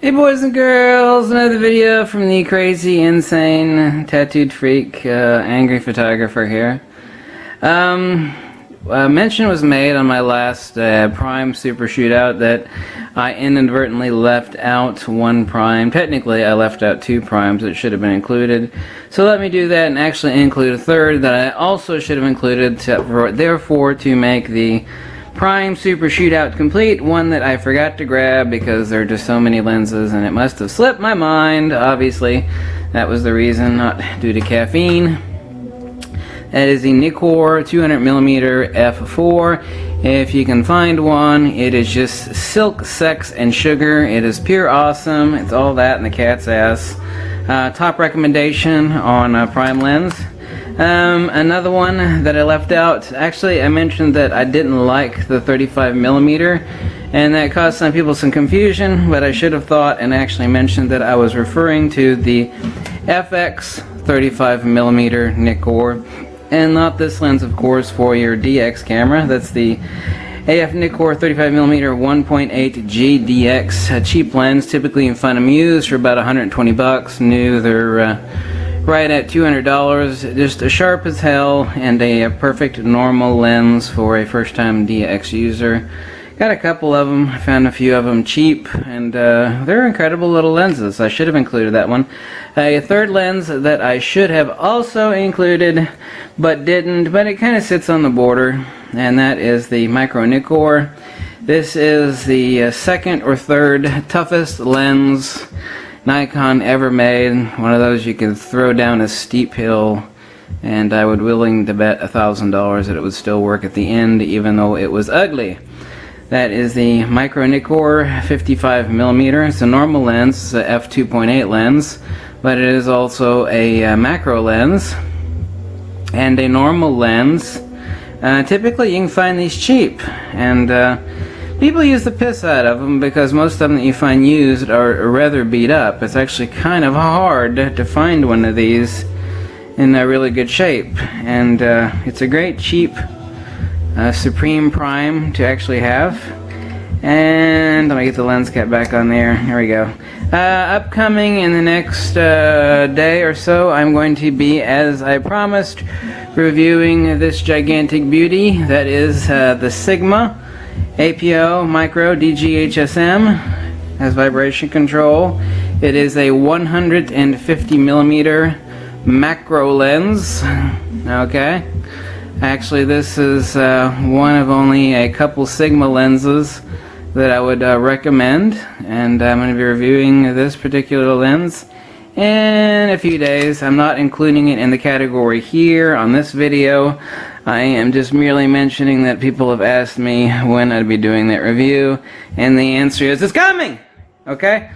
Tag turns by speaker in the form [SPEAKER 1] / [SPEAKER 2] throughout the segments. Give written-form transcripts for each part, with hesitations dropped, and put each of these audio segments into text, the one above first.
[SPEAKER 1] Hey boys and girls, another video from the crazy, insane, tattooed freak, angry photographer here. A mention was made on my last Prime Super Shootout that I inadvertently left out one Prime. Technically, I left out two Primes that should have been included. So let me do that and actually include a third that I also should have included, therefore to make the Prime Super Shootout complete, one that I forgot to grab because there are just so many lenses and it must have slipped my mind. Obviously, that was the reason, not due to caffeine. That is the Nikkor 200mm f4. If you can find one, it is just silk, sex, and sugar. It is pure awesome. It's all that in the cat's ass. Top recommendation on Prime lens. Another one that I left out, actually I mentioned that I didn't like the 35mm and that caused some people some confusion, but I should have thought and actually mentioned that I was referring to the FX 35mm Nikkor and not this lens, of course, for your DX camera. That's the AF Nikkor 35mm 1.8G DX, a cheap lens. Typically you can find them used for about 120 bucks. New, they're right at $200, just as sharp as hell and a perfect normal lens for a first-time DX user. Got a couple of them, found a few of them cheap, and they're incredible little lenses. I should have included that one. A third lens that I should have also included, but didn't, but it kind of sits on the border, and that is the Micro Nikkor. This is the second or third toughest lens Nikon ever made. One of those you can throw down a steep hill and I would willing to bet $1,000 that it would still work at the end even though it was ugly. That is the Micro Nikkor 55mm. It's a normal lens, it's a f2.8 lens, but it is also a macro lens and a normal lens. Typically you can find these cheap, and people use the piss out of them because most of them that you find used are rather beat up. It's actually kind of hard to find one of these in a really good shape, and it's a great cheap Supreme Prime to actually have. And let me get the lens cap back on there. Here we go. Upcoming in the next day or so, I'm going to be, as I promised, reviewing this gigantic beauty. That is the Sigma APO Micro DGHSM. Has vibration control. It is a 150mm macro lens. Okay. Actually, this is one of only a couple Sigma lenses that I would recommend, and I'm going to be reviewing this particular lens in a few days. I'm not including it in the category here on this video. I am just merely mentioning that people have asked me when I'd be doing that review, and the answer is it's coming! Okay?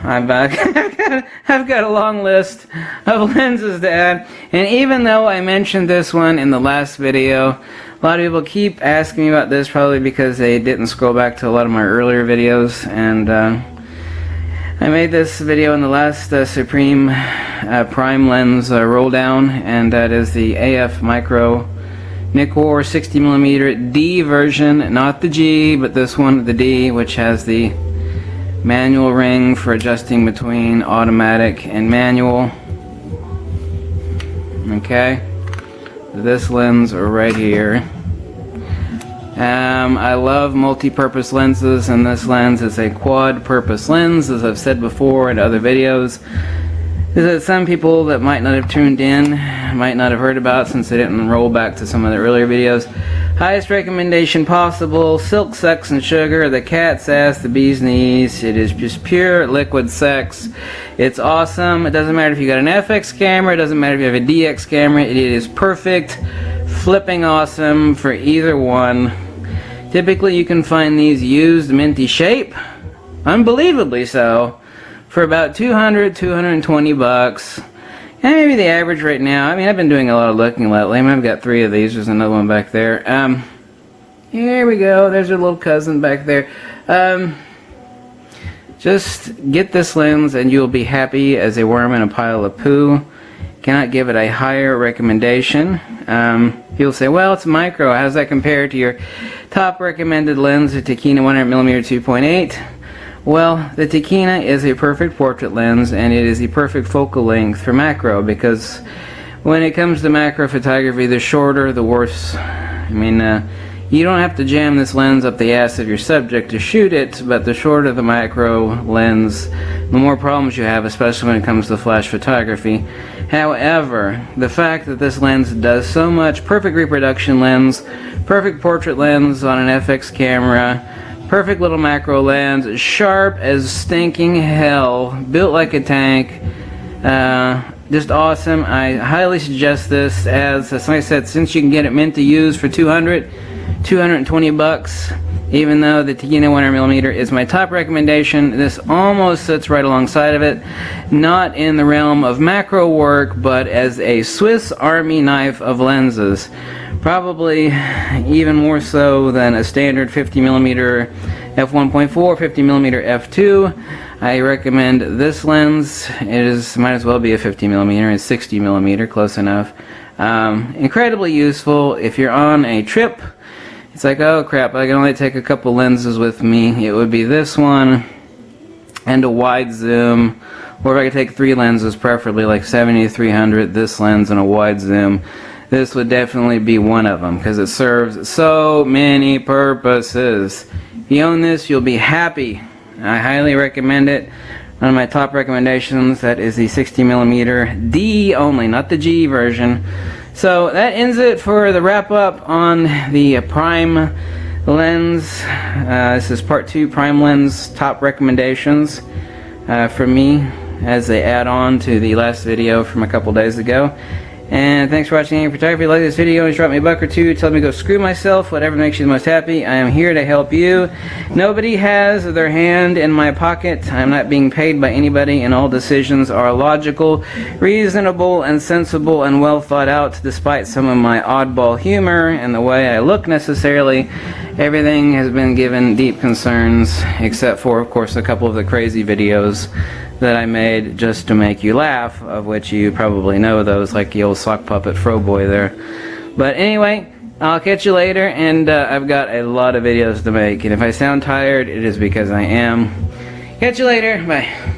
[SPEAKER 1] I've got a long list of lenses to add, and even though I mentioned this one in the last video, a lot of people keep asking me about this, probably because they didn't scroll back to a lot of my earlier videos, and I made this video in the last Supreme Prime lens roll down, and that is the AF Micro Nikkor 60mm D version, not the G, but this one, the D, which has the manual ring for adjusting between automatic and manual. Okay, this lens right here. I love multi-purpose lenses, and this lens is a quad-purpose lens, as I've said before in other videos. That some people that might not have tuned in might not have heard about since they didn't roll back to some of the earlier videos. Highest recommendation possible, silk, sex, and sugar, the cat's ass, the bee's knees. It is just pure liquid sex. It's awesome. It doesn't matter if you got an FX camera, it doesn't matter if you have a DX camera, it is perfect, flipping awesome for either one. Typically you can find these used minty shape, unbelievably so, for about 220 bucks. And maybe the average right now, I mean, I've been doing a lot of looking lately. I mean, I've got 3 of these. There's another one back there. Here we go. There's your little cousin back there. Just get this lens and you'll be happy as a worm in a pile of poo. Cannot give it a higher recommendation. People say, well, it's micro. How does that compare to your top recommended lens, the Takina 100mm 2.8? Well, the Tikina is a perfect portrait lens, and it is the perfect focal length for macro, because when it comes to macro photography, the shorter the worse. I mean, you don't have to jam this lens up the ass of your subject to shoot it, but the shorter the macro lens, the more problems you have, especially when it comes to flash photography. However, the fact that this lens does so much, perfect reproduction lens, perfect portrait lens on an FX camera, perfect little macro lens, sharp as stinking hell, built like a tank, just awesome. I highly suggest this, as I said, since you can get it mint to use for $220, even though the Tikina 100mm is my top recommendation, this almost sits right alongside of it, not in the realm of macro work, but as a Swiss Army knife of lenses. Probably even more so than a standard 50mm f1.4, 50mm f2. I recommend this lens. It might as well be a 50mm, it's 60mm, close enough. Incredibly useful if you're on a trip. It's like, oh crap, I can only take a couple lenses with me. It would be this one and a wide zoom, or if I could take 3 lenses, preferably like 70-300, this lens and a wide zoom. This would definitely be one of them, because it serves so many purposes. If you own this, you'll be happy. I highly recommend it. One of my top recommendations, that is the 60mm D only, not the G version. So that ends it for the wrap up on the prime lens. This is part 2, prime lens top recommendations from me as they add on to the last video from a couple days ago. And thanks for watching Angry Photography. Like this video, just drop me a buck or two, tell me to go screw myself, whatever makes you the most happy. I am here to help you. Nobody has their hand in my pocket. I'm not being paid by anybody, and all decisions are logical, reasonable, and sensible, and well thought out, despite some of my oddball humor and the way I look necessarily. Everything has been given deep concerns, except for, of course, a couple of the crazy videos that I made just to make you laugh, of which you probably know those, like the old sock puppet fro boy there. But anyway, I'll catch you later, and I've got a lot of videos to make, and if I sound tired, it is because I am. Catch you later, bye.